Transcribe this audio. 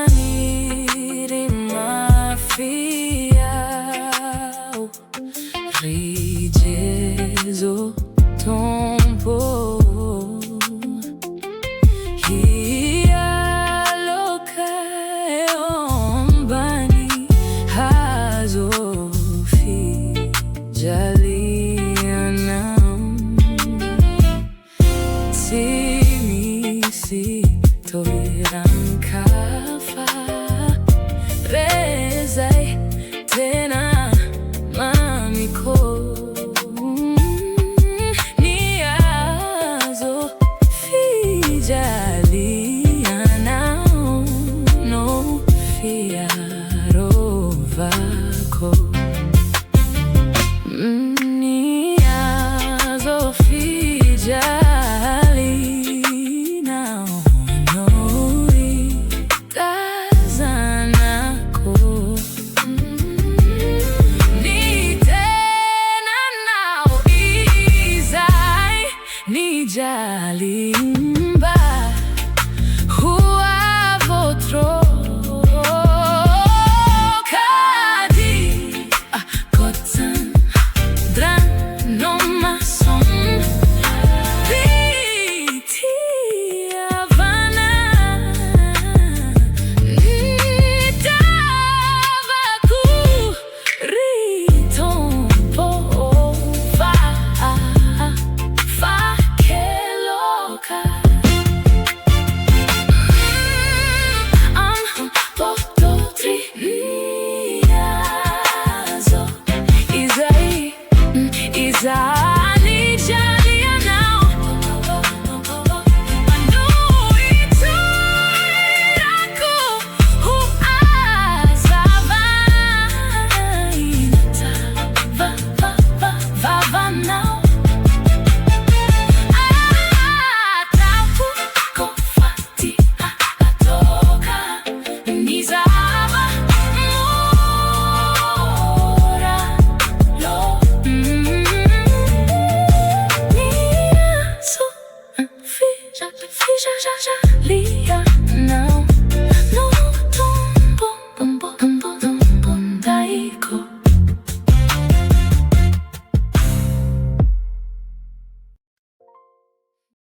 Maniry mafy rijezo tompo Hira loka ambany hazo fijalianao misy toeran-kafa rezay tena mamiko ny azo fijalianao no fiarovako ny azo fijalianao no itazanako ny tenanao izay nijaly